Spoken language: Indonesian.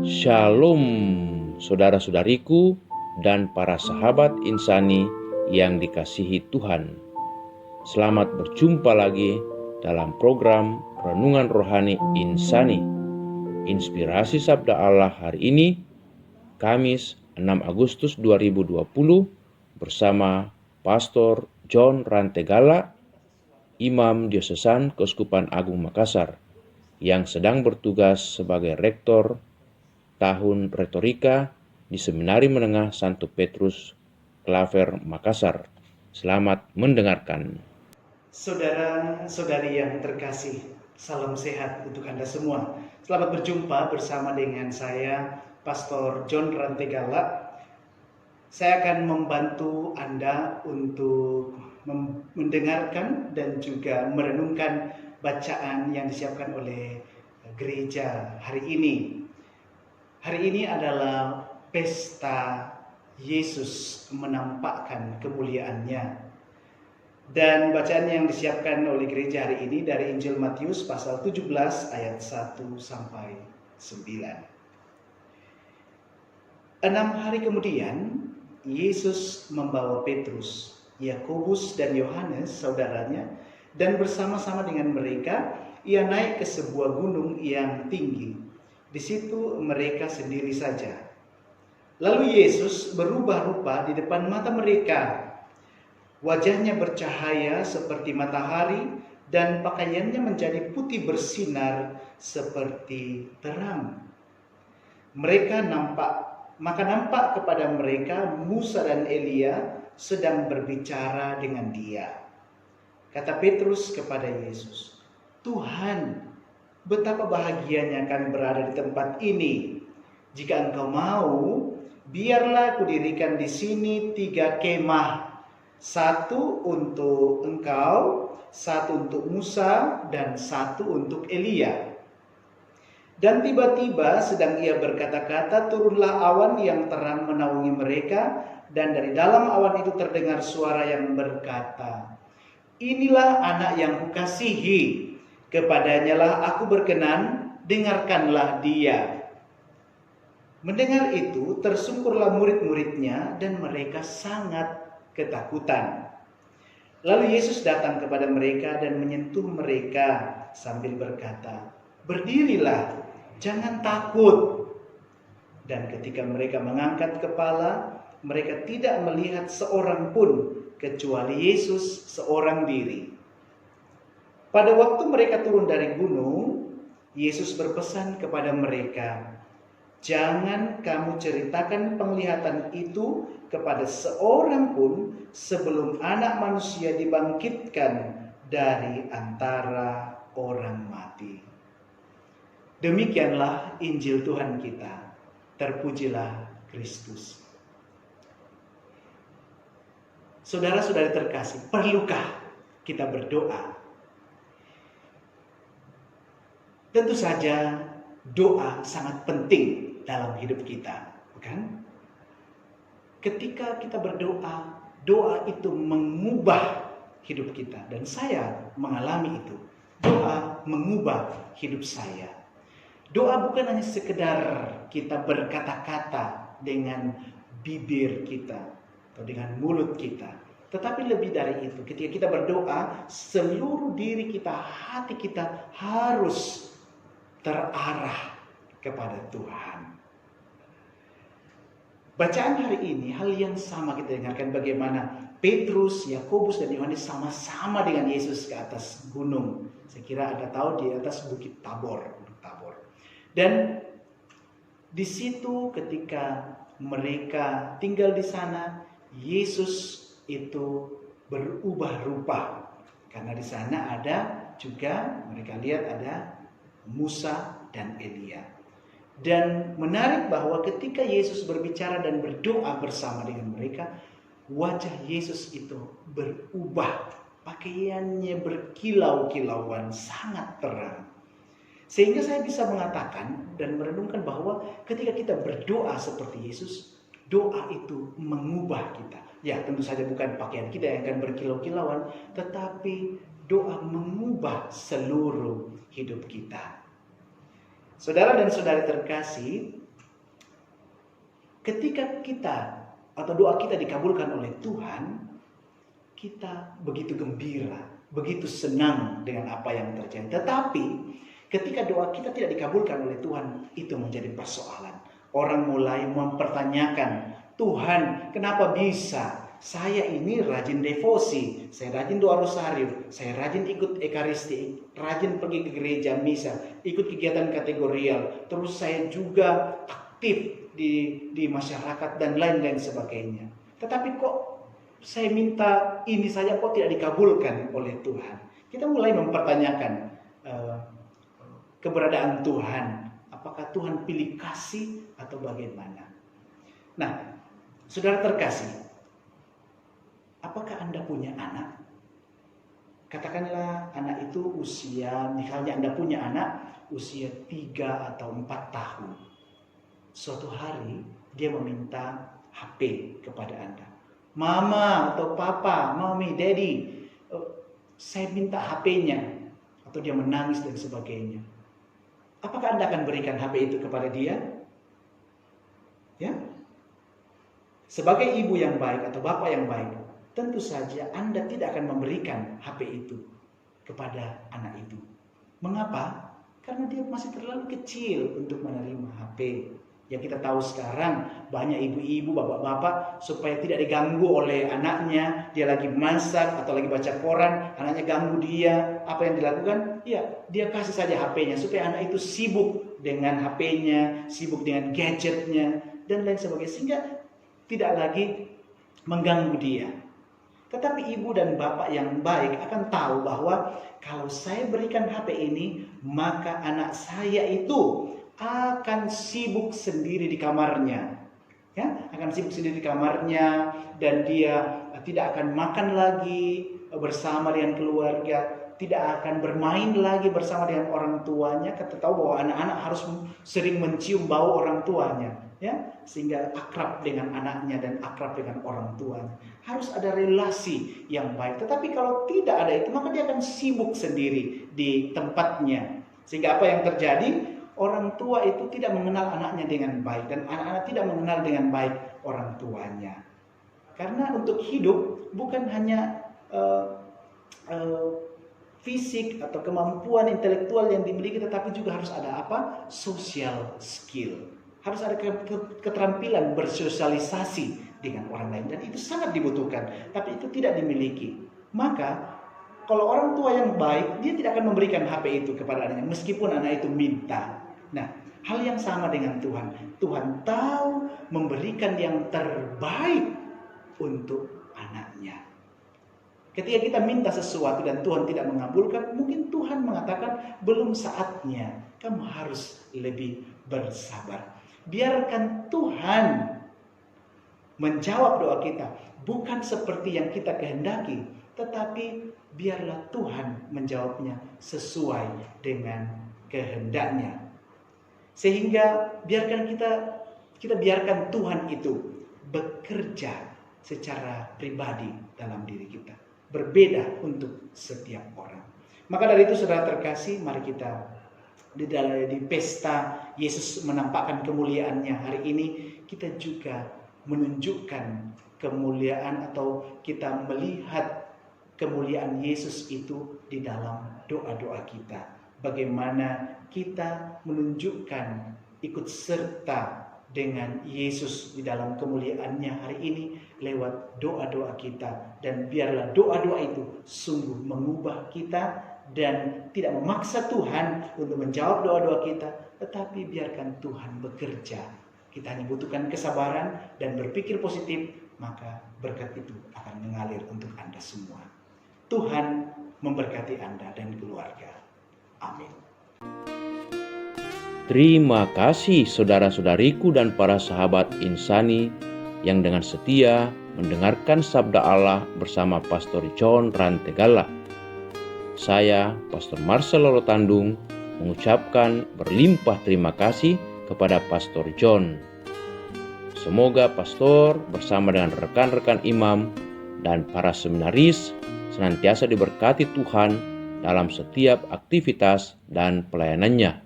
Shalom saudara-saudariku dan para sahabat insani yang dikasihi Tuhan. Selamat berjumpa lagi dalam program Renungan Rohani Insani. Inspirasi Sabda Allah hari ini, Kamis 6 Agustus 2020 bersama Pastor John Rantegala, Imam Diosesan Keuskupan Agung Makassar, yang sedang bertugas sebagai Rektor Tahun Retorika di Seminari Menengah Santo Petrus Klaver Makassar. Selamat mendengarkan. Saudara-saudari yang terkasih, salam sehat untuk Anda semua. Selamat berjumpa bersama dengan saya, Pastor John Rantegala. Saya akan membantu Anda untuk mendengarkan dan juga merenungkan bacaan yang disiapkan oleh gereja hari ini. Hari ini adalah pesta Yesus menampakkan kemuliaannya. Dan bacaan yang disiapkan oleh gereja hari ini dari Injil Matius pasal 17 ayat 1 sampai 9. 6 hari kemudian, Yesus membawa Petrus, Yakobus dan Yohanes saudaranya, dan bersama-sama dengan mereka ia naik ke sebuah gunung yang tinggi. Di situ mereka sendiri saja. Lalu Yesus berubah rupa di depan mata mereka. Wajahnya bercahaya seperti matahari dan pakaiannya menjadi putih bersinar seperti terang. Maka nampak kepada mereka Musa dan Elia sedang berbicara dengan dia. Kata Petrus kepada Yesus, "Tuhan, betapa bahagianya kami berada di tempat ini. Jika Engkau mau, biarlah kudirikan di sini 3 kemah. 1 untuk Engkau, 1 untuk Musa, dan 1 untuk Elia." Dan tiba-tiba sedang ia berkata-kata, turunlah awan yang terang menaungi mereka, dan dari dalam awan itu terdengar suara yang berkata, "Inilah anak yang kukasihi, kepadanya lah aku berkenan, dengarkanlah dia." Mendengar itu tersungkurlah murid-muridnya dan mereka sangat ketakutan. Lalu Yesus datang kepada mereka dan menyentuh mereka sambil berkata, "Berdirilah, jangan takut." Dan ketika mereka mengangkat kepala, mereka tidak melihat seorang pun kecuali Yesus seorang diri. Pada waktu mereka turun dari gunung, Yesus berpesan kepada mereka, "Jangan kamu ceritakan penglihatan itu kepada seorang pun sebelum Anak Manusia dibangkitkan dari antara orang mati." Demikianlah Injil Tuhan kita. Terpujilah Kristus. Saudara-saudari terkasih, perlukah kita berdoa? Tentu saja doa sangat penting dalam hidup kita, bukan? Ketika kita berdoa, doa itu mengubah hidup kita, dan saya mengalami itu. Doa mengubah hidup saya. Doa bukan hanya sekedar kita berkata-kata dengan bibir kita atau dengan mulut kita, tetapi lebih dari itu. Ketika kita berdoa, seluruh diri kita, hati kita harus terarah kepada Tuhan. Bacaan hari ini hal yang sama kita dengarkan, bagaimana Petrus, Yakobus dan Yohanes sama-sama dengan Yesus ke atas gunung. Saya kira Anda tahu, di atas Bukit Tabor. Dan di situ ketika mereka tinggal di sana, Yesus itu berubah rupa. Karena di sana ada juga, mereka lihat ada Musa dan Elia. Dan menarik bahwa ketika Yesus berbicara dan berdoa bersama dengan mereka, wajah Yesus itu berubah. Pakaiannya berkilau-kilauan, sangat terang. Sehingga saya bisa mengatakan dan merenungkan bahwa ketika kita berdoa seperti Yesus, doa itu mengubah kita. Ya, tentu saja bukan pakaian kita yang akan berkilau-kilauan, tetapi doa mengubah seluruh hidup kita. Saudara dan saudari terkasih, ketika kita atau doa kita dikabulkan oleh Tuhan, kita begitu gembira, begitu senang dengan apa yang terjadi. Tetapi ketika doa kita tidak dikabulkan oleh Tuhan, itu menjadi persoalan. Orang mulai mempertanyakan, Tuhan, kenapa bisa? Saya ini rajin devosi, saya rajin doa rosario, saya rajin ikut ekaristi, rajin pergi ke gereja misa, ikut kegiatan kategorial, terus saya juga aktif di masyarakat dan lain-lain sebagainya. Tetapi kok saya minta ini saja kok tidak dikabulkan oleh Tuhan? Kita mulai mempertanyakan keberadaan Tuhan. Apakah Tuhan pilih kasih atau bagaimana? Nah, saudara terkasih, apakah Anda punya anak? Katakanlah anak itu misalnya Anda punya anak usia 3 atau 4 tahun. Suatu hari dia meminta HP kepada Anda. Mama atau papa, mami, daddy, saya minta HP-nya. Atau dia menangis dan sebagainya. Apakah Anda akan berikan HP itu kepada dia? Ya? Sebagai ibu yang baik atau bapak yang baik, tentu saja Anda tidak akan memberikan HP itu kepada anak itu. Mengapa? Karena dia masih terlalu kecil untuk menerima HP. Yang kita tahu sekarang banyak ibu-ibu, bapak-bapak supaya tidak diganggu oleh anaknya, dia lagi masak atau lagi baca koran, anaknya ganggu dia. Apa yang dilakukan? Ya, dia kasih saja HP-nya supaya anak itu sibuk dengan HP-nya, sibuk dengan gadgetnya dan lain sebagainya, sehingga tidak lagi mengganggu dia. Tetapi ibu dan bapak yang baik akan tahu bahwa kalau saya berikan HP ini, maka anak saya itu akan sibuk sendiri di kamarnya. Ya, akan sibuk sendiri di kamarnya dan dia tidak akan makan lagi bersama dengan keluarga, tidak akan bermain lagi bersama dengan orang tuanya. Kita tahu bahwa anak-anak harus sering mencium bau orang tuanya, ya, sehingga akrab dengan anaknya dan akrab dengan orang tuanya. Harus ada relasi yang baik. Tetapi kalau tidak ada itu, maka dia akan sibuk sendiri di tempatnya. Sehingga apa yang terjadi? Orang tua itu tidak mengenal anaknya dengan baik dan anak-anak tidak mengenal dengan baik orang tuanya. Karena untuk hidup bukan hanya fisik atau kemampuan intelektual yang dimiliki, tetapi juga harus ada apa? Social skill. Harus ada keterampilan bersosialisasi dengan orang lain dan itu sangat dibutuhkan, tapi itu tidak dimiliki. Maka kalau orang tua yang baik, dia tidak akan memberikan HP itu kepada anaknya meskipun anak itu minta. Nah, hal yang sama dengan Tuhan. Tuhan tahu memberikan yang terbaik untuk anaknya. Ketika kita minta sesuatu dan Tuhan tidak mengabulkan, mungkin Tuhan mengatakan belum saatnya. Kamu harus lebih bersabar. Biarkan Tuhan menjawab doa kita. Bukan seperti yang kita kehendaki, tetapi biarlah Tuhan menjawabnya sesuai dengan kehendaknya. Sehingga biarkan kita biarkan Tuhan itu bekerja secara pribadi dalam diri kita. Berbeda untuk setiap orang. Maka dari itu saudara terkasih, mari kita di pesta Yesus menampakkan kemuliaannya hari ini, kita juga menunjukkan kemuliaan atau kita melihat kemuliaan Yesus itu di dalam doa-doa kita. Bagaimana kita menunjukkan ikut serta dengan Yesus di dalam kemuliaannya hari ini lewat doa-doa kita. Dan biarlah doa-doa itu sungguh mengubah kita dan tidak memaksa Tuhan untuk menjawab doa-doa kita, tetapi biarkan Tuhan bekerja. Kita hanya butuhkan kesabaran dan berpikir positif, maka berkat itu akan mengalir untuk Anda semua. Tuhan memberkati Anda dan keluarga. Amin. Terima kasih saudara-saudariku dan para sahabat Insani yang dengan setia mendengarkan sabda Allah bersama Pastor John Rantegala. Saya, Pastor Marcel Lolotandung, mengucapkan berlimpah terima kasih kepada Pastor John. Semoga Pastor bersama dengan rekan-rekan imam dan para seminaris senantiasa diberkati Tuhan dalam setiap aktivitas dan pelayanannya.